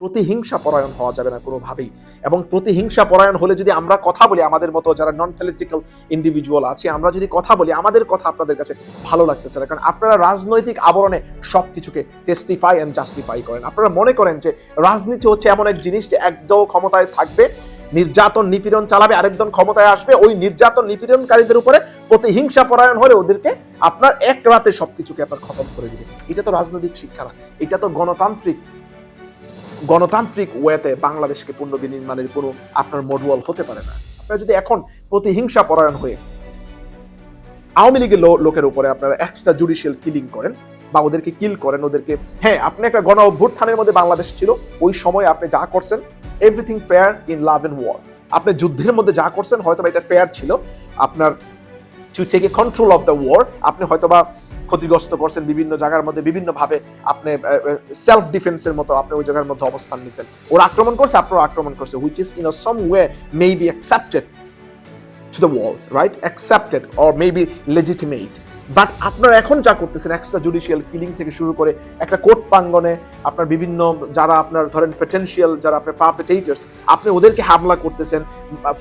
প্রতিহিংসা পরায়ণ হওয়া যাবে না কোনোভাবেই। এবং প্রতিহিংসা পরায়ণ হলে যদি আমরা কথা বলি, আমাদের মতো যারা নন পলিটিক্যাল ইন্ডিভিজুয়াল আছে, আমরা যদি কথা বলি, আমাদের কথা আপনাদের কাছে ভালো লাগতেছে না, কারণ আপনারা রাজনৈতিক আবরণে সবকিছুকে টেস্টিফাই এন্ড জাস্টিফাই করেন। আপনারা মনে করেন যে রাজনীতি হচ্ছে এমন এক জিনিস যে একদল ক্ষমতায় থাকবে, নির্যাতন নিপীড়ন চালাবে, আরেকজন ক্ষমতায় আসবে, ওই নির্যাতন নিপীড়নকারীদের উপরে প্রতিহিংসা পরায়ণ হলে ওদেরকে আপনার এক রাতে সবকিছুকে আপনার খতম করে দিবে। এটা তো রাজনৈতিক শিক্ষা না, এটা তো গণতান্ত্রিক ওয়েতে বাংলাদেশকে পুনর্বিনির্মাণের কোনো আপনার মডুয়াল হতে পারে না। আপনারা যদি এখন প্রতিহিংসা পরায়ণ হয়ে আওয়ামী লীগের লোকের উপরে আপনারা এক্সট্রা জুডিশিয়াল কিলিং করেন বা ওদেরকে কিল করেন, ওদেরকে, হ্যাঁ, আপনি একটা গণ অভ্যুত্থানের মধ্যে বাংলাদেশ ছিল, ওই সময় আপনি যা করছেন everything fair in love and war. আপনি যুদ্ধের মধ্যে যা করছেন হয়তো এটা ফেয়ার ছিল, আপনার to take a control of the war, আপনি হয়তোবা ক্ষতিগ্রস্ত করছেন বিভিন্ন জায়গার মধ্যে, বিভিন্ন ভাবে আপনি সেলফ ডিফেন্সের মতো আপনি ওই জায়গার মধ্যে অবস্থান নিছেন। ওরা আক্রমণ করছে, আপনারা আক্রমণ করছে, which is in some way may be accepted to the world, right? Accepted or maybe legitimate. But আপনারা এখন যা করতেছেন এক্সট্রা জুডিশিয়াল কিলিং থেকে শুরু করে একটা কোর্ট প্রাঙ্গণে আপনার বিভিন্ন যারা আপনার ধরেন পটেনশিয়াল যারা আপনার পারপেটেটরস, আপনি ওদেরকে হামলা করতেছেন,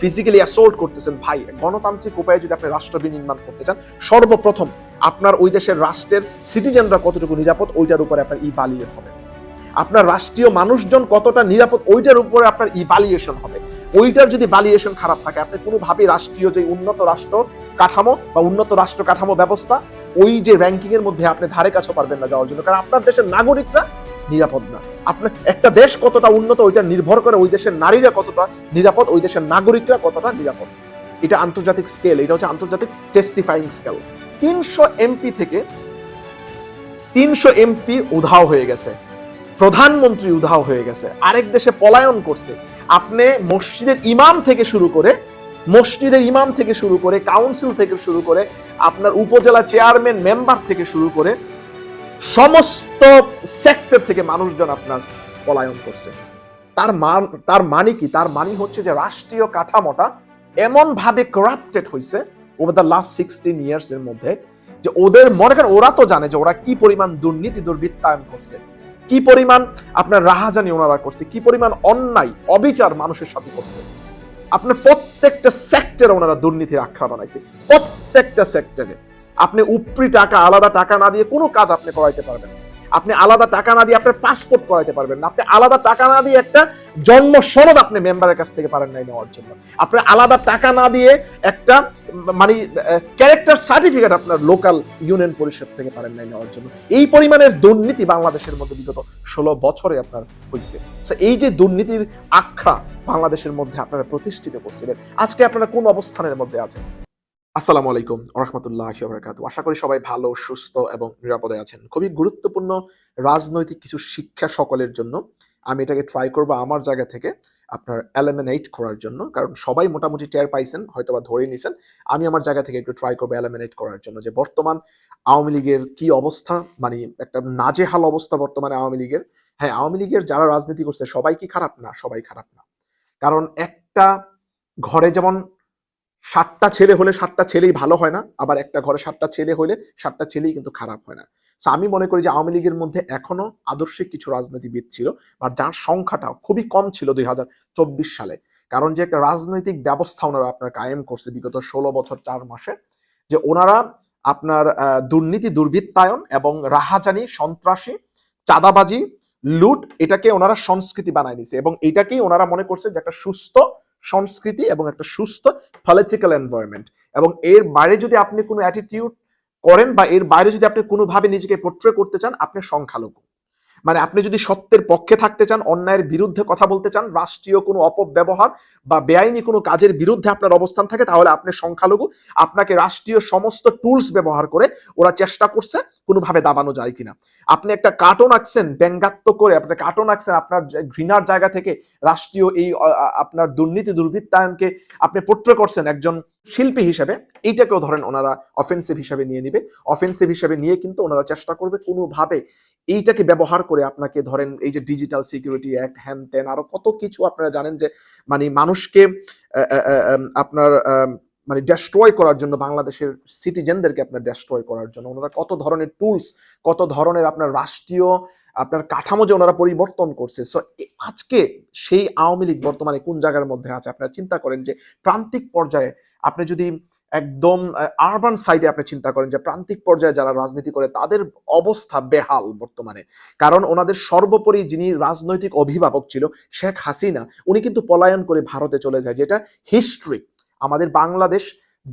ফিজিক্যালি অ্যাসল্ট করতেছেন। ভাই, গণতান্ত্রিক উপায়ে যদি আপনি রাষ্ট্র বিনির্মাণ করতে চান, সর্বপ্রথম আপনার ওই দেশের রাষ্ট্রের সিটিজেনরা কতটুকু নিরাপদ ওইটার উপরে আপনার ইভ্যালুয়েট হবে। আপনার রাষ্ট্রীয় মানুষজন কতটা নিরাপদ ওইটার উপরে আপনার ইভ্যালুয়েশন হবে। ওইটার যদি ভ্যালুয়েশন খারাপ থাকে, আপনি কোনোভাবেই রাষ্ট্রীয় যে উন্নত রাষ্ট্র কাঠামো বা উন্নত রাষ্ট্র কাঠামো ব্যবস্থা ওই যে র্যাঙ্কিং এর মধ্যে আপনি ধারে কাছে পারবেন না যাওয়ার জন্য, কারণ আপনার দেশের নাগরিকরা নিরাপদ না। আপনার একটা দেশ কতটা উন্নত ওইটা নির্ভর করে ওই দেশের নারীরা কতটা নিরাপদ, ওই দেশের নাগরিকরা কতটা নিরাপদ। এটা আন্তর্জাতিক স্কেল, এটা হচ্ছে আন্তর্জাতিক টেস্টিফাইং স্কেল। 300 এমপি থেকে 300 এমপি উধাও হয়ে গেছে, প্রধানমন্ত্রী উধাও হয়ে গেছে, আরেক দেশে পলায়ন করছে। আপনি মসজিদের ইমাম থেকে শুরু করে কাউন্সিল থেকে শুরু করে আপনার উপজেলা চেয়ারম্যান মেম্বার থেকে শুরু করে সমস্ত সেক্টর থেকে মানুষজন আপনার পলায়ন করছে। তার মানে কি? তার মানে হচ্ছে যে রাষ্ট্রীয় কাঠামোটা এমন ভাবে করাপ্টেড হয়েছে ওভার দ্য লাস্ট 16 ইয়ার্স এর মধ্যে, যে ওদের মনে করেন ওরা তো জানে যে ওরা কি পরিমাণ দুর্নীতি দুর্বৃত্তায়ন করছে, কি পরিমাণ আপনার রাহাজানি ওনারা করছে, কি পরিমাণ অন্যায় অবিচার মানুষের সাথে করছে। আপনার প্রত্যেকটা সেক্টরে ওনারা দুর্নীতির আখড়া বানাইছে, প্রত্যেকটা সেক্টরে। আপনি উপরি টাকা, আলাদা টাকা না দিয়ে কোনো কাজ আপনি করাইতে পারবেন না। আপনি আলাদা টাকা না দিয়ে আপনার পাসপোর্ট করাইতে পারবেন না। আপনি আলাদা টাকা না দিয়ে একটা জন্ম সনদ আপনি মেম্বারের কাছ থেকে পারেন নাই নেওয়ার জন্য। আপনি আলাদা টাকা না দিয়ে একটা মানে ক্যারেক্টার সার্টিফিকেট আপনার লোকাল ইউনিয়ন পরিষদ থেকে পারেন নাই নেওয়ার জন্য। এই পরিমাণের দুর্নীতি বাংলাদেশের মধ্যে বিগত 16 বছরে আপনার হয়েছে। এই যে দুর্নীতির আখড়া বাংলাদেশের মধ্যে আপনারা প্রতিষ্ঠিত করছিলেন, আজকে আপনারা কোন অবস্থানের মধ্যে আছেন? আসসালামু আলাইকুম ওয়া রাহমাতুল্লাহি ওয়া বারাকাতুহু। আশা করি সবাই ভালো, সুস্থ এবং নিরাপদে আছেন। খুবই গুরুত্বপূর্ণ রাজনৈতিক কিছু শিক্ষা সকলের জন্য। আমি এটাকে ট্রাই করব আমার জায়গা থেকে আপনার এলিমিনেট করার জন্য, কারণ সবাই মোটামুটি টের পাইছেন, হয়তোবা ধরে নিছেন। আমি আমার জায়গা থেকে একটু ট্রাই করব এলিমিনেট করার জন্য যে বর্তমান আওয়ামী লীগের কি অবস্থা, মানে একটা নাজেহাল অবস্থা বর্তমানে আওয়ামী লীগের। হ্যাঁ, আওয়ামী লীগের যারা রাজনীতি করছে সবাই কি খারাপ? না, সবাই খারাপ না। কারণ একটা ঘরে যেমন 7টা ছেলে হলে 7টা ছেলেই ভালো হয় না, আবার একটা ঘরে 7টা ছেলে হলে 7টা ছেলেই কিন্তু খারাপ হয় না। সো আমি মনে করি যে আওয়ামী লীগের মধ্যে এখনো আদর্শিক কিছু রাজনীতিবিদ ছিল, আর যার সংখ্যাটা খুবই কম ছিল 2024 সালে। কারণ যে একটা রাজনৈতিক ব্যবস্থা ওনারা আপনার কায়েম করছে বিগত 16 বছর 4 মাসে, যে ওনারা আপনার দুর্নীতি দুর্বৃত্তায়ন এবং রাহাজানি, সন্ত্রাসী, চাঁদাবাজি, লুট, এটাকে ওনারা সংস্কৃতি বানায় নিছে, এবং এটাকেই ওনারা মনে করছে যে একটা সুস্থ সংস্কৃতি এবং একটা সুস্থ পলিটিক্যাল এনভায়রনমেন্ট। এবং এর বাইরে যদি আপনি কোনো অ্যাটিটিউড করেন বা এর বাইরে যদি আপনি কোনোভাবে নিজেকে পোট্রে করতে চান, আপনি সংখ্যালঘু। মানে আপনি যদি সত্যের পক্ষে থাকতে চান, অন্যায়ের বিরুদ্ধে কথা বলতে চান, রাষ্ট্রীয় কোনো অপব্যবহার বা বেআইনি কোনো কাজের বিরুদ্ধে আপনার অবস্থান থাকে, তাহলে আপনি সংখ্যালঘু। আপনাকে রাষ্ট্রীয় সমস্ত টুলস ব্যবহার করে ওরা চেষ্টা করছে কোনোভাবে দাবানো যায় কিনা। আপনি একটা কার্টুন আঁকছেন ব্যঙ্গাত্মক করে, আপনি কার্টুন আঁকছেন আপনার ঘৃণার জায়গা থেকে, রাষ্ট্রীয় এই আপনার দুর্নীতি দুর্বৃত্তায়নকে আপনি পোট্রে করছেন একজন শিল্পী হিসেবে, এইটাকেও ধরেন ওনারা অফেন্সিভ হিসেবে নিয়ে নিবে। অফেন্সিভ হিসেবে নিয়ে কিন্তু ওনারা চেষ্টা করবে কোনোভাবে এইটাকে ব্যবহার করে আপনাকে, ধরেন এই যে ডিজিটাল সিকিউরিটি অ্যাক্ট, হ্যান ত্যান, আরো কত কিছু আপনারা জানেন যে মানে মানুষকে আপনার মানে ডেস্ট্রয় করার জন্য, বাংলাদেশের সিটিজেনদেরকে আপনার ডেস্ট্রয় করার জন্য ওনারা কত ধরনের টুলস, কত ধরনের আপনার রাষ্ট্রীয় আপনার কাঠামো যে ওনারা পরিবর্তন করছে। সো আজকে সেই আওয়ামী লীগ বর্তমানে কোন জায়গার মধ্যে আছে আপনারা চিন্তা করেন। যে প্রান্তিক পর্যায়ে আপনি যদি একদম আরবান সাইডে আপনি চিন্তা করেন, যে প্রান্তিক পর্যায়ে যারা রাজনীতি করে তাদের অবস্থা বেহাল বর্তমানে। কারণ ওনাদের সর্বোপরি যিনি রাজনৈতিক অভিভাবক ছিল শেখ হাসিনা, উনি কিন্তু পলায়ন করে ভারতে চলে যায়, যেটা হিস্ট্রি। আমাদের বাংলাদেশ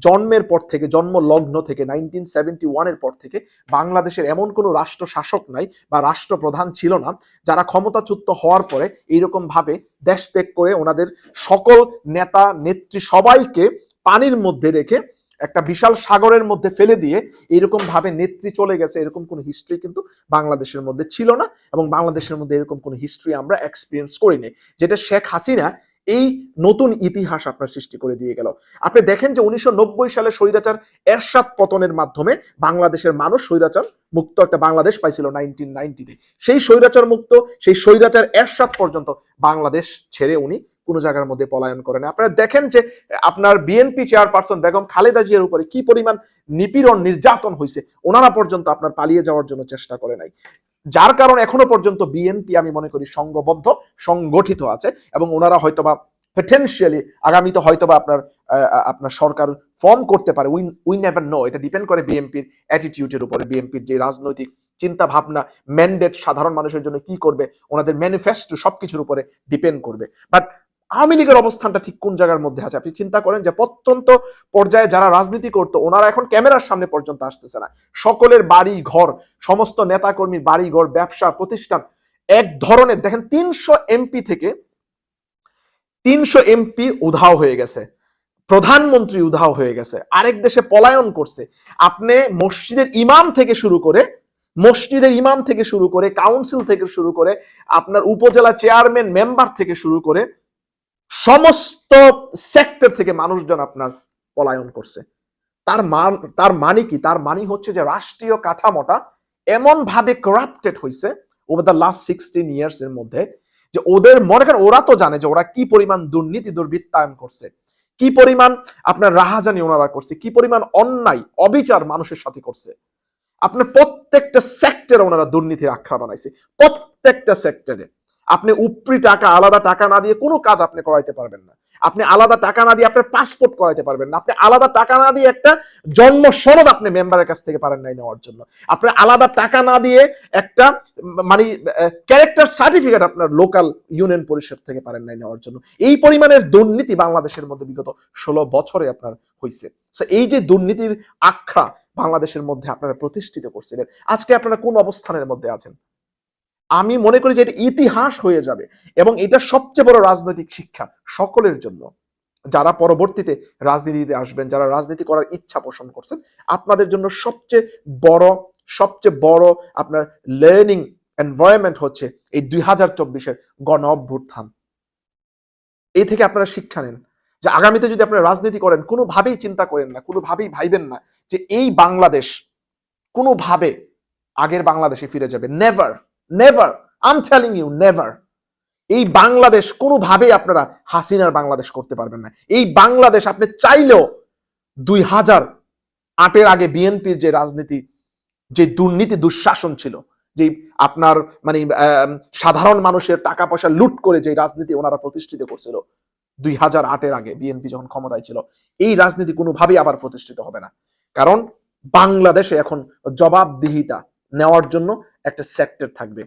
জন্মের পর থেকে, জন্ম লগ্ন থেকে 1971-এর পর থেকে বাংলাদেশের এমন কোনো রাষ্ট্র শাসক নাই বা রাষ্ট্রপ্রধান ছিল না যারা ক্ষমতাচ্যুত হওয়ার পরে এইরকম ভাবে দেশ ত্যাগ করে ওনাদের সকল নেতা নেত্রী সবাইকে পানির মধ্যে রেখে একটা বিশাল সাগরের মধ্যে ফেলে দিয়ে এইরকম ভাবে নেত্রী চলে গেছে, এরকম কোনো হিস্ট্রি কিন্তু বাংলাদেশের মধ্যে ছিল না। এবং বাংলাদেশের মধ্যে এরকম কোনো হিস্ট্রি আমরা এক্সপিরিয়েন্স করিনি, যেটা শেখ হাসিনা এই নতুন ইতিহাস আপনার সৃষ্টি করে দিয়ে গেল। আপনি দেখেন যে 1990 সালে স্বৈরাচার এরশাদ পতনের মাধ্যমে বাংলাদেশের মানুষ স্বৈরাচার মুক্ত একটা বাংলাদেশ পাইছিল 1990-তে। সেই স্বৈরাচার মুক্ত, সেই স্বৈরাচার এরশাদ পর্যন্ত বাংলাদেশ ছেড়ে উনি কোন জায়গার মধ্যে পলায়ন করেন। আপনারা দেখেন যে আপনার বিএনপি চেয়ারপারসন বেগম খালেদা জিয়ার উপরে কি পরিমাণ নিপীড়ন নির্যাতন হয়েছে, ওনারা পর্যন্ত আপনার পালিয়ে যাওয়ার জন্য চেষ্টা করে নাই। যার কারণ এখনো পর্যন্ত বিএনপি আমি মনে করি সংঘবদ্ধ, সংগঠিত আছে, এবং ওনারা হয়তোবা পটেনশিয়ালি আগামীতে হয়তোবা আপনার সরকার ফর্ম করতে পারে। We never know. এটা ডিপেন্ড করে বিএনপির অ্যাটিটিউডের উপরে, বিএনপির যে রাজনৈতিক চিন্তা ভাবনা, ম্যান্ডেট, সাধারণ মানুষের জন্য কি করবে, ওনাদের ম্যানিফেস্টো, সবকিছুর উপরে ডিপেন্ড করবে। বাট আওয়ামী লীগের অবস্থানটা ঠিক কোন জায়গার মধ্যে আছে আপনি চিন্তা করেন। যে প্রত্যন্ত পর্যায়ে যারা রাজনীতি করতো ওনারা এখন ক্যামেরার সামনে পর্যন্ত আসতেছে না। সকলের বাড়ি ঘর, সমস্ত নেতাকর্মী বাড়ি ঘর, ব্যবসা প্রতিষ্ঠান এক ধরনের, দেখেন 300 এমপি উধাও হয়ে গেছে, প্রধানমন্ত্রী উধাও হয়ে গেছে, আরেক দেশে পলায়ন করছে। আপনি মসজিদের ইমাম থেকে শুরু করে কাউন্সিল থেকে শুরু করে আপনার উপজেলা চেয়ারম্যান মেম্বার থেকে শুরু করে সমস্ত সেক্টর থেকে মানুষজন আপনার পলায়ন করছে। তার মানে কি? তার মানে হচ্ছে যে রাষ্ট্রীয় কাঠামোটা এমন ভাবে করাপ্টেড হয়েছে ওভার দ্য লাস্ট 16 ইয়ার্স এর মধ্যে, যে ওদের মনে করেন ওরা তো জানে যে ওরা কি পরিমাণ দুর্নীতি দুর্বৃত্তায়ন করছে, কি পরিমাণ আপনার রাহাজানি ওনারা করছে, কি পরিমাণ অন্যায় অবিচার মানুষের সাথে করছে। আপনার প্রত্যেকটা সেক্টরে ওনারা দুর্নীতির আখ্যা বানাইছে, প্রত্যেকটা সেক্টরে। আপনি উপরি টাকা, আলাদা টাকা না দিয়ে কোনো কাজ আপনি করাইতে পারবেন না। আপনি আলাদা টাকা না দিয়ে আপনার পাসপোর্ট করাইতে পারবেন না। আপনি আলাদা টাকা না দিয়ে একটা জন্ম সনদ আপনি মেম্বারের কাছ থেকে পারেন নাই নেওয়ার জন্য। আপনি আলাদা টাকা না দিয়ে একটা মানে ক্যারেক্টার সার্টিফিকেট আপনার লোকাল ইউনিয়ন পরিষদ থেকে পারেন নাই নেওয়ার জন্য। এই পরিমাণের দুর্নীতি বাংলাদেশের মধ্যে বিগত 16 বছরে আপনার হয়েছে। এই যে দুর্নীতির আখ্যা বাংলাদেশের মধ্যে আপনারা প্রতিষ্ঠিত করছিলেন, আজকে আপনারা কোন অবস্থানের মধ্যে আছেন? আমি মনে করি যে এটা ইতিহাস হয়ে যাবে, এবং এটা সবচেয়ে বড় রাজনৈতিক শিক্ষা সকলের জন্য। যারা পরবর্তীতে রাজনীতিতে আসবেন, যারা রাজনীতি করার ইচ্ছা পোষণ করছেন, আপনাদের জন্য সবচেয়ে বড় আপনার লার্নিং এনভায়রনমেন্ট হচ্ছে এই 2024-এর গণ অভ্যুত্থান। এই থেকে আপনারা শিক্ষা নেন যে আগামীতে যদি আপনারা রাজনীতি করেন, কোনোভাবেই চিন্তা করেন না, কোনোভাবেই ভাইবেন না যে এই বাংলাদেশ কোনোভাবে আগের বাংলাদেশে ফিরে যাবে। Never, never, I am telling you, never. এই বাংলাদেশ কোনোভাবেই আপনারা হাসিনার বাংলাদেশ করতে পারবেন না। এই বাংলাদেশ আপনি চাইলেও 2008-এর আগে বিএনপির যে রাজনীতি, যে দুর্নীতি দুঃশাসন ছিল, যে আপনার মানে সাধারণ মানুষের টাকা পয়সা লুট করে যে রাজনীতি ওনারা প্রতিষ্ঠিত করছিল 2008-এর আগে বিএনপি যখন ক্ষমতায় ছিল, এই রাজনীতি কোনোভাবেই আবার প্রতিষ্ঠিত হবে না। কারণ বাংলাদেশে এখন জবাবদিহিতা নেওয়ার জন্য একটা সেক্টর থাকবে,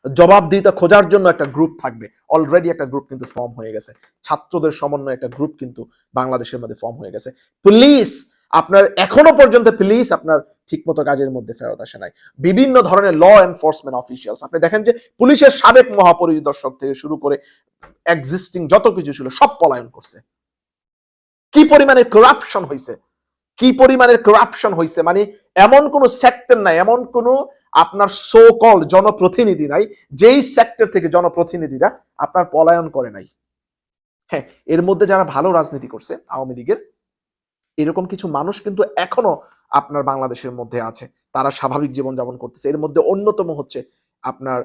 জবাবদিহিতা খোঁজার জন্য একটা গ্রুপ থাকবে। অলরেডি একটা গ্রুপ কিন্তু ফর্ম হয়ে গেছে, ছাত্রদের সমন্বয়ে একটা গ্রুপ কিন্তু বাংলাদেশের মধ্যে ফর্ম হয়ে গেছে। পুলিশ আপনার এখনো পর্যন্ত পুলিশ আপনার ঠিকমতো কাজের মধ্যে ফেরত আসে নাই। বিভিন্ন ধরনের ল এনফোর্সমেন্ট অফিসিয়ালস আপনি দেখেন যে পুলিশের সাবেক মহাপরিদর্শক থেকে শুরু করে এক্সিস্টিং যত কিছু ছিল সব পলায়ন করছে। কি পরিমাণে করাপশন হয়েছে, কি পরিমাণের করাপশন হয়েছে, মানে এমন কোন সেক্টর নাই, এমন কোন আপনার সো কল জনপ্রতিনিধি নাই যেই সেক্টর থেকে জনপ্রতিনিধিরা আপনার পলায়ন করে নাই। হ্যাঁ, এর মধ্যে যারা ভালো রাজনীতি করছে আওয়ামী লীগের, এরকম কিছু মানুষ কিন্তু এখনো আপনার বাংলাদেশের মধ্যে আছে, তারা স্বাভাবিক জীবনযাপন করতেছে। এর মধ্যে অন্যতম হচ্ছে আপনার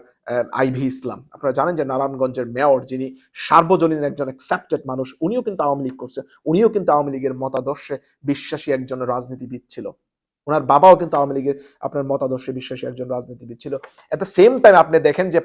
আইভি ইসলাম, আপনারা জানেন যে নারায়ণগঞ্জের মেয়র, যিনি সার্বজনীন একজন অ্যাকসেপ্টেড মানুষ, উনিও কিন্তু আওয়ামী লীগ করছে, উনিও কিন্তু আওয়ামী লীগের মতাদর্শে বিশ্বাসী একজন রাজনীতিবিদ ছিল। ওনার বাবাও কিন্তু আওয়ামী লীগের আপনার মতাদর্শে বিশ্বাসী একজন রাজনীতিবিদ ছিল। এট দ্য সেম টাইম আপনি দেখেন যে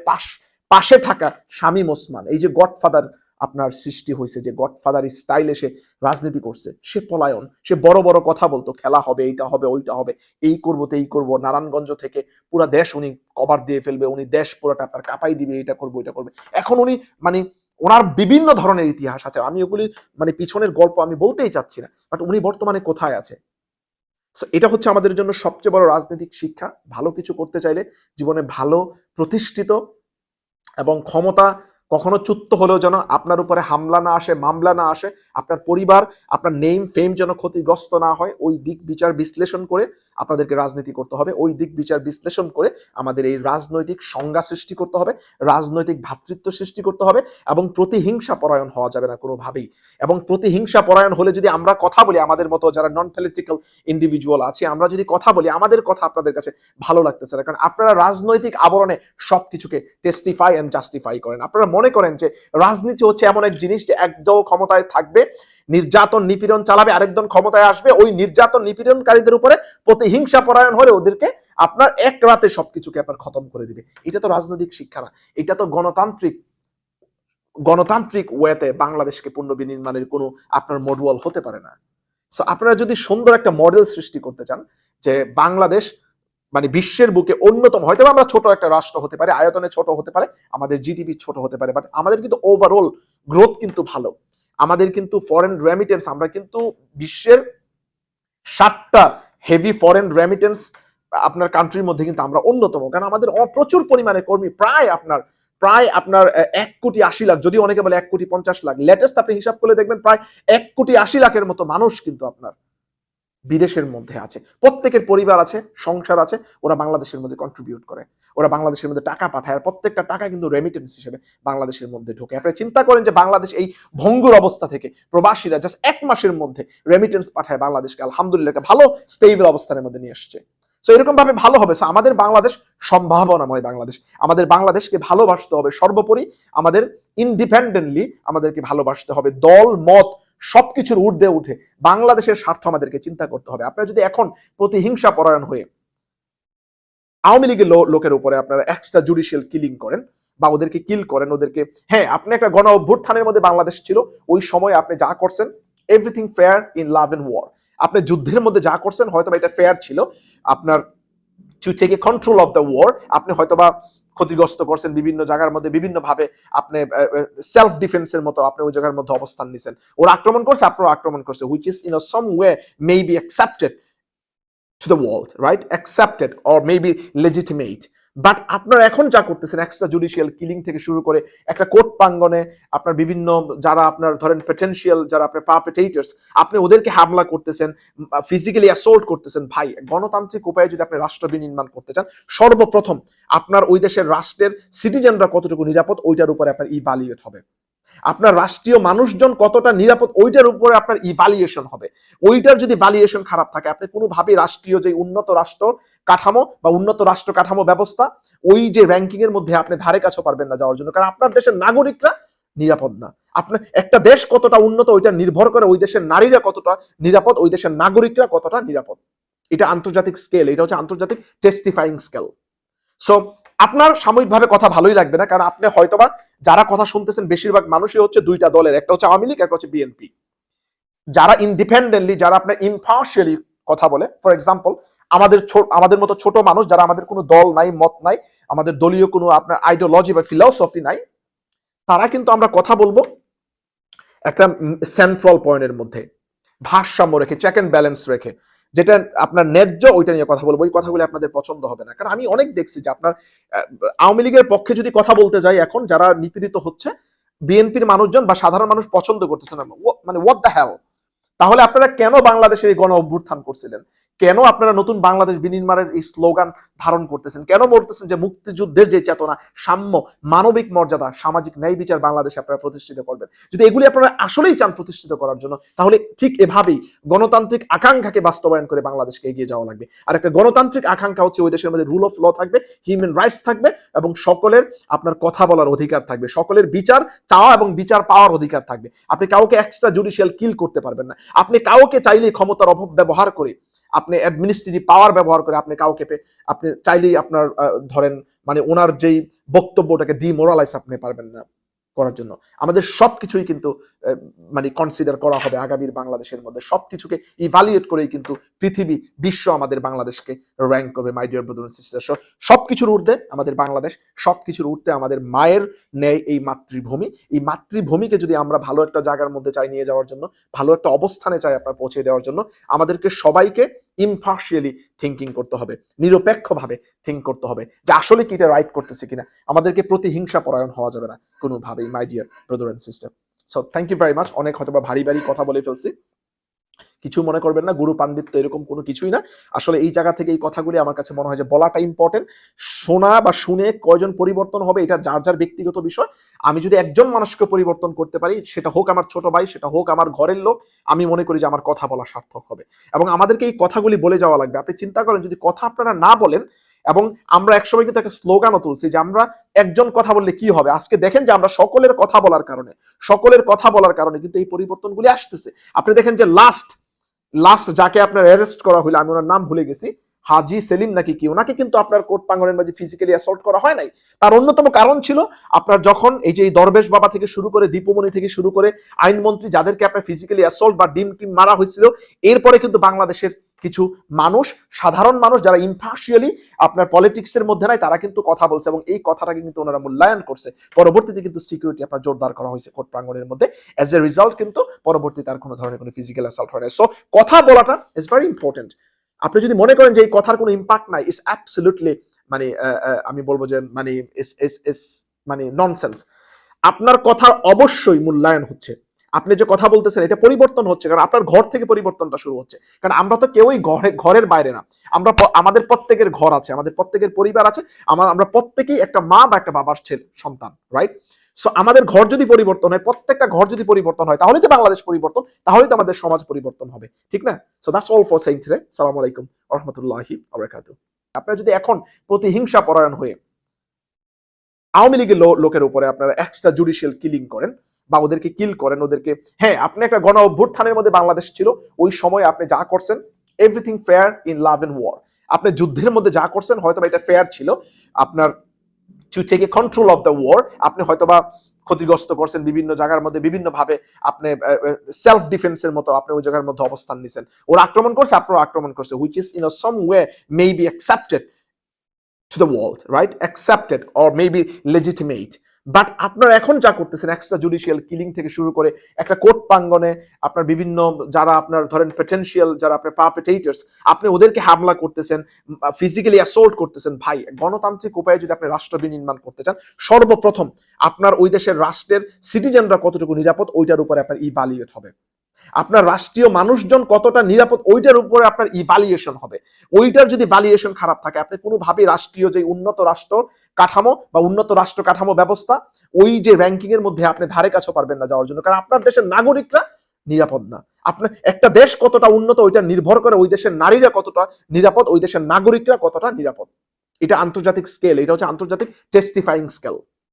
পাশে থাকা শামীম ওসমান, এই যে গডফাদার আপনার সৃষ্টি হয়েছে, যে গডফাদার স্টাইলে সে রাজনীতি করছে, সে পলায়ন, সে বড় বড় কথা বলতো, খেলা হবে, এইটা হবে, ওইটা হবে, এই করবো তেই করবো, নারায়ণগঞ্জ থেকে পুরা দেশ উনি কভার দিয়ে ফেলবে, উনি দেশ পুরোটা আপনার কাঁপাই দিবে, এটা করবো ওইটা করবে। এখন উনি মানে ওনার বিভিন্ন ধরনের ইতিহাস আছে, আমি ওগুলি মানে পিছনের গল্প আমি বলতেই চাচ্ছি না, বাট উনি বর্তমানে কোথায় আছে। এটা হচ্ছে আমাদের জন্য সবচেয়ে বড় রাজনৈতিক শিক্ষা। ভালো কিছু করতে চাইলে জীবনে ভালো প্রতিষ্ঠিত এবং ক্ষমতা কখনো চ্যুত হলেও যেন আপনার উপরে হামলা না আসে, মামলা না আসে, আপনার পরিবার, আপনার নেম ফেম যেন ক্ষতিগ্রস্ত না হয়, ওই দিক বিচার বিশ্লেষণ করে আপনাদেরকে রাজনীতি করতে হবে। ওই দিক বিচার বিশ্লেষণ করে আমাদের এই রাজনৈতিক সংজ্ঞা সৃষ্টি করতে হবে, রাজনৈতিক ভ্রাতৃত্ব সৃষ্টি করতে হবে, এবং প্রতিহিংসা পরায়ণ হওয়া যাবে না কোনোভাবেই। এবং প্রতিহিংসা পরায়ণ হলে যদি আমরা কথা বলি, আমাদের মতো যারা নন পলিটিক্যাল ইন্ডিভিজুয়াল আছে, আমরা যদি কথা বলি, আমাদের কথা আপনাদের কাছে ভালো লাগতেছে না, কারণ আপনারা রাজনৈতিক আবরণে সবকিছুকে টেস্টিফাই এন্ড জাস্টিফাই করেন। আপনারা মনে করেন যে রাজনীতি হচ্ছে এমন এক জিনিস যে একদল ক্ষমতায় থাকবে, নির্যাতন নিপীড়ন চালাবে, আরেকজন ক্ষমতায় আসবে, ওই নির্যাতন নিপীড়নকারীদের উপরে প্রতিহিংসা পরায়ণ হলে ওদেরকে আপনার এক রাতে সবকিছুকে আপনার খতম করে দিবে। এটা তো রাজনৈতিক শিক্ষা না, এটা তো গণতান্ত্রিক ওয়েতে বাংলাদেশকে পুনর্বিনির্মাণের কোনো আপনার মডেল হতে পারে না। সো আপনারা যদি সুন্দর একটা মডেল সৃষ্টি করতে চান যে বাংলাদেশ মানে বিশ্বের বুকে অন্যতম, হয়তো আমরা ছোট একটা রাষ্ট্র হতে পারে, আয়তনে ছোট হতে পারে, আমাদের জিডিপি ছোট হতে পারে, বাট আমাদের কিন্তু ওভারঅল গ্রোথ কিন্তু ভালো। আমাদের কিন্তু ফরেন রেমিটেন্স, আমরা কিন্তু বিশ্বের 7টা হেভি ফরেন রেমিটেন্স আপনার কান্ট্রির মধ্যে কিন্তু আমরা অন্যতম, কারণ আমাদের প্রচুর পরিমাণে কর্মী, প্রায় আপনার 1,80,00,000, যদি অনেকে বলে 1,50,00,000, লেটেস্ট আপনি হিসাব করে দেখবেন প্রায় 1,80,00,000 মতো মানুষ কিন্তু আপনার বিদেশের মধ্যে আছে, প্রত্যেকের পরিবার আছে, সংসার আছে, ওরা বাংলাদেশের মধ্যে কন্ট্রিবিউট করে, ওরা বাংলাদেশের মধ্যে টাকা পাঠায়, আর প্রত্যেকটা টাকা কিন্তু রেমিটেন্স হিসেবে বাংলাদেশের মধ্যে ঢোকে। আপনি চিন্তা করেন যে বাংলাদেশ এই ভঙ্গুর অবস্থা থেকে প্রবাসীরা জাস্ট 1 মাসের মধ্যে রেমিটেন্স পাঠায় বাংলাদেশকে, আলহামদুলিল্লাহ একটা ভালো স্টেবল অবস্থানের মধ্যে নিয়ে আসছে। সো এরকম ভাবে ভালো হবে। সো আমাদের বাংলাদেশ সম্ভাবনাময় বাংলাদেশ, আমাদের বাংলাদেশকে ভালোবাসতে হবে সর্বোপরি, আমাদের ইন্ডিপেন্ডেন্টলি আমাদেরকে ভালোবাসতে হবে, দল মত সবকিছুর ঊর্ধ্বে উঠে বাংলাদেশের স্বার্থ আমাদেরকে চিন্তা করতে হবে। আপনারা যদি এখন প্রতিহিংসা পরায়ণ হয়ে আওয়ামী লীগের লোকের উপরে আপনারা এক্সট্রা জুডিশিয়াল কিলিং করেন বা ওদেরকে কিল করেন, ওদেরকে, হ্যাঁ আপনি একটা গণ অভ্যুত্থানের মধ্যে বাংলাদেশ ছিল, ওই সময় আপনি যা করছেন everything fair in love and war, আপনি যুদ্ধের মধ্যে যা করছেন হয়তো এটা ফেয়ার ছিল, আপনার to take a control of the war, আপনি হয়তোবা ক্ষতিগ্রস্ত করছেন বিভিন্ন জায়গার মধ্যে, বিভিন্ন ভাবে আপনি সেলফ ডিফেন্সের মতো আপনি ওই জায়গার মধ্যে অবস্থান নিছেন, ওরা আক্রমণ করছে, আপনারা আক্রমণ করছে, which is in some way may be accepted to the world, right? Accepted or maybe legitimate. But আপনারা এখন যা করতেছেন এক্সট্রা জুডিশিয়াল কিলিং থেকে শুরু করে একটা কোর্ট প্রাঙ্গণে আপনার বিভিন্ন যারা আপনার ধরেন পটেনশিয়াল যারা আপনার পারপেটেটরস, আপনি ওদেরকে হামলা করতেছেন, ফিজিক্যালি অ্যাসল্ট করতেছেন। ভাই, গণতান্ত্রিক উপায়ে যদি আপনি রাষ্ট্র বিনির্মাণ করতে চান, সর্বপ্রথম আপনার ওই দেশের রাষ্ট্রের সিটিজেনরা কতটুকু নিরাপদ ওইটার উপরে আপনার ইভ্যালুয়েট হবে, আপনার রাষ্ট্রীয় মানুষজন কতটা নিরাপদ ওইটার উপরে আপনার ইভ্যালুয়েশন হবে। ওইটার যদি ভ্যালুয়েশন খারাপ থাকে, আপনি কোনোভাবেই রাষ্ট্রীয় যে উন্নত রাষ্ট্র কাঠামো বা উন্নত রাষ্ট্র কাঠামো ব্যবস্থা, ওই যে র্যাঙ্কিং এর মধ্যে আপনি ধারে কাছেও পারবেন না যাওয়ার জন্য, কারণ আপনার দেশের নাগরিকরা নিরাপদ না। আপনার একটা দেশ কতটা উন্নত ওইটা নির্ভর করে ওই দেশের নারীরা কতটা নিরাপদ, ওই দেশের নাগরিকরা কতটা নিরাপদ। এটা আন্তর্জাতিক স্কেল, এটা হচ্ছে আন্তর্জাতিক টেস্টিফাইং স্কেল। সো আপনার সাময়িকভাবে কথা ভালোই লাগবে না, কারণ আপনি হয়তোবা যারা কথা শুনতেছেন বেশিরভাগ মানুষই হচ্ছে দুইটা দলের, একটা হচ্ছে আওয়ামী লীগ, একটা হচ্ছে বিএনপি। যারা ইন্ডিপেন্ডেন্টলি, যারা আপনার ইমপার্শিয়ালি কথা বলে, ফর এক্সাম্পল আমাদের মতো ছোট মানুষ যারা আমাদের কোনো দল নাই, মত নাই, আমাদের দলীয় কোনো আপনার আইডিওলজি বা ফিলসফি নাই, তারা কিন্তু আমরা কথা বলবো একটা সেন্ট্রাল পয়েন্টের মধ্যে, ভারসাম্য রেখে, চেক এন্ড ব্যালেন্স রেখে, যেটা আপনার ন্যায্য ওইটা নিয়ে কথা বলবো। ওই কথাগুলো আপনাদের পছন্দ হবে না, কারণ আমি অনেক দেখছি যে আপনার আওয়ামী লীগের পক্ষে যদি কথা বলতে যাই এখন, যারা নিপীড়িত হচ্ছে, বিএনপির মানুষজন বা সাধারণ মানুষ পছন্দ করতেছে না, মানে হোয়াট দ্য হেল। তাহলে আপনারা কেন বাংলাদেশে এই গণ অভ্যুত্থান করছিলেন? কেন আপনারা নতুন বাংলাদেশ বিনির্মাণের এই স্লোগান ধারণ করতেছেন, কেন মরতেছেন? যে মুক্তিযুদ্ধের যে চেতনা, সাম্য, মানবিক মর্যাদা, সামাজিক ন্যায় বিচার বাংলাদেশে আপনারা প্রতিষ্ঠিত করবেন। যদি এগুলি আপনারা আসলেই চান প্রতিষ্ঠিত করার জন্য, তাহলে ঠিক এভাবেই গণতান্ত্রিক আকাঙ্ক্ষাকে বাস্তবায়ন করে বাংলাদেশকে এগিয়ে যাওয়া লাগবে। আর একটা গণতান্ত্রিক আকাঙ্ক্ষা হচ্ছে ওই দেশের মধ্যে রুল অফ ল থাকবে, হিউম্যান রাইটস থাকবে, এবং সকলের আপনার কথা বলার অধিকার থাকবে, সকলের বিচার চাওয়া এবং বিচার পাওয়ার অধিকার থাকবে। আপনি কাউকে এক্সট্রা জুডিশিয়াল কিল করতে পারবেন না। আপনি কাউকে চাইলেই ক্ষমতার অপব্যবহার করে, আপনি অ্যাডমিনিস্ট্রেটিভ পাওয়ার ব্যবহার করে আপনি কাউকে আপনি চাইলেই আপনার ধরেন মানে ওনার যেই বক্তব্যটাকে ডিমোরালাইজ আপনি পারবেন না করার জন্য। আমাদের সবকিছুই কিন্তু মানে কনসিডার করা হবে আগামীর বাংলাদেশের মধ্যে। সবকিছুকে ইভালুয়েট করেই কিন্তু পৃথিবী, বিশ্ব আমাদের বাংলাদেশকে র্যাঙ্ক করবে। My dear brother and sister, সবকিছুর ঊর্ধ্বে আমাদের বাংলাদেশ, সবকিছুর ঊর্ধ্বে আমাদের মায়ের ন্যায় এই মাতৃভূমি। এই মাতৃভূমিকে যদি আমরা ভালো একটা জায়গার মধ্যে চাই নিয়ে যাওয়ার জন্য, ভালো একটা অবস্থানে চাই আপনার পৌঁছে দেওয়ার জন্য, আমাদেরকে সবাইকে ইমপার্শিয়ালি থিঙ্কিং করতে হবে, নিরপেক্ষভাবে থিঙ্ক করতে হবে যে আসলে কি এটা রাইট করতেছে কিনা। আমাদেরকে প্রতিহিংসা পরায়ণ হওয়া যাবে না কোনোভাবেই, my dear brother and sister. So thank you very much. অনেক হয়তো বা ভারী ভারী কথা বলে ফেলছি, কিছু মনে করবেন না, গুরু পাণ্ডিত্য এরকম কোনো কিছুই না। আসলে এই জায়গা থেকে এই কথাগুলি আমার কাছে মনে হয় যে বলাটা ইম্পর্টেন্ট। শোনা বা শুনে কয়জন পরিবর্তন হবে এটা যার যার ব্যক্তিগত বিষয়। আমি যদি একজন মানুষকে পরিবর্তন করতে পারি, সেটা হোক আমার ছোট ভাই, সেটা হোক আমার ঘরের লোক, আমি মনে করি যে আমার কথা বলা সার্থক হবে। এবং আমাদেরকে এই কথাগুলি বলে যাওয়া লাগবে। আপনি চিন্তা করেন যদি কথা আপনারা না বলেন, এবং আমরা একসময় কিন্তু একটা স্লোগানও তুলছি যে আমরা একজন কথা বললে কি হবে। আজকে দেখেন যে আমরা সকলের কথা বলার কারণে কিন্তু এই পরিবর্তনগুলি আসতেছে। আপনি দেখেন যে লাস্ট যাকে আপনার অ্যারেস্ট করা হলো, আমি ওনার নাম ভুলে গেছি, হাজি সেলিম নাকি কি, ওনাকে কিন্তু আপনার কোর্ট প্রাঙ্গণের মাঝে ফিজিক্যালি অ্যাসল্ট করা হয় নাই। তার অন্যতম কারণ ছিল আপনার যখন এই যে দরবেশ বাবা থেকে শুরু করে, দীপমণি থেকে শুরু করে, আইনমন্ত্রী, যাদেরকে আপনার ফিজিক্যালি অ্যাসল্ট বা ডিম টিম মারা হয়েছিল, এরপরে কিন্তু বাংলাদেশের কিছু মানুষ, সাধারণ মানুষ যারা ইম্পার্শিয়ালি আপনার পলিটিক্সের মধ্যে নাই, তারা কিন্তু কথা বলছে, এবং এই কথাটাকে কিন্তু ওনারা মূল্যায়ন করছে। পরবর্তীতে কিন্তু সিকিউরিটি আপনার জোরদার করা হয়েছে কোর্ট প্রাঙ্গণের মধ্যে। অ্যাজ এ রিজাল্ট কিন্তু পরবর্তীতে আর কোনো ধরনের কোনো ফিজিক্যাল অ্যাসল্ট হয় না। সো কথা বলাটা ইজ ভেরি ইম্পর্টেন্ট। আপনি যদি মনে করেন যে এই কথার কোনো ইম্প্যাক্ট নাই, ইটস অ্যাবসলিউটলি মানে আমি বলবো যে মানে মানে ননসেন্স। আপনার কথার অবশ্যই মূল্যায়ন হচ্ছে। আপনি যে কথা বলতেছেন এটা পরিবর্তন হচ্ছে, কারণ আপনার ঘর থেকে পরিবর্তনটা শুরু হচ্ছে। কারণ আমরা তো কেউই ঘরের বাইরে না, আমরা আমাদের প্রত্যেকের ঘর আছে, আমাদের প্রত্যেকের পরিবার আছে, আমরা প্রত্যেকেই একটা মা বা একটা বাবার সন্তান, রাইট? সো আমাদের ঘর যদি পরিবর্তন হয়, প্রত্যেকটা ঘর যদি পরিবর্তন হয়, তাহলে তো বাংলাদেশ পরিবর্তন, তাহলে তো আমাদের সমাজ পরিবর্তন হবে, ঠিক না? So that's all for saying today. আসসালামু আলাইকুম ওয়া রাহমাতুল্লাহি ওয়া বারাকাতুহু। আপনারা যদি এখন প্রতিহিংসা পরায়ণ হয়ে আওয়ামী লীগের লোকের উপরে আপনারা এক্সট্রা জুডিশিয়াল কিলিং করেন বা ওদেরকে কিল করেন, ওদেরকে, হ্যাঁ, আপনি একটা গণ অভ্যুত্থানের মধ্যে বাংলাদেশ ছিল, ওই সময় আপনি যা করছেন, everything fair in love and war. আপনি যুদ্ধের মধ্যে যা করছেন হয়তো এটা ফেয়ার ছিল, আপনার to take a control of the war. আপনি হয়তোবা ক্ষতিগ্রস্ত করছেন বিভিন্ন জায়গার মধ্যে, বিভিন্ন ভাবে আপনি সেলফ ডিফেন্সের মতো আপনি ওই জায়গার মধ্যে অবস্থান নিছেন। ওরা আক্রমণ করছে, আপনারা আক্রমণ করছে, which is in some way may be accepted to the world, right? Accepted or maybe legitimate. But আপনারা এখন যা করতেছেন এক্সট্রা জুডিশিয়াল কিলিং থেকে শুরু করে একটা কোর্ট প্রাঙ্গণে আপনার বিভিন্ন যারা আপনার ধরেন পটেনশিয়াল যারা আপনার পারপেটেটরস, আপনি ওদেরকে হামলা করতেছেন, ফিজিক্যালি অ্যাসল্ট করতেছেন। ভাই, গণতান্ত্রিক উপায়ে যদি আপনি রাষ্ট্র বিনির্মাণ করতে চান, সর্বপ্রথম আপনার ওই দেশের রাষ্ট্রের সিটিজেনরা কতটুকু নিরাপদ ওইটার উপরে আপনার ইভ্যালুয়েট হবে। আপনার রাষ্ট্রীয় মানুষজন কতটা নিরাপদ ওইটার উপরে আপনার ইভ্যালুয়েশন হবে। ওইটার যদি ভ্যালুয়েশন খারাপ থাকে, আপনি কোনোভাবেই রাষ্ট্রীয় যে উন্নত রাষ্ট্র কাঠামো বা উন্নত রাষ্ট্র কাঠামো ব্যবস্থা, ওই যে র্যাঙ্কিং এর মধ্যে আপনি ধারে কাছেও পারবেন না যাওয়ার জন্য, কারণ আপনার দেশের নাগরিকরা নিরাপদ না। আপনার একটা দেশ কতটা উন্নত ওইটা নির্ভর করে ওই দেশের নারীরা কতটা নিরাপদ, ওই দেশের নাগরিকরা কতটা নিরাপদ। এটা আন্তর্জাতিক স্কেল, এটা হচ্ছে আন্তর্জাতিক টেস্টিফাইং স্কেল।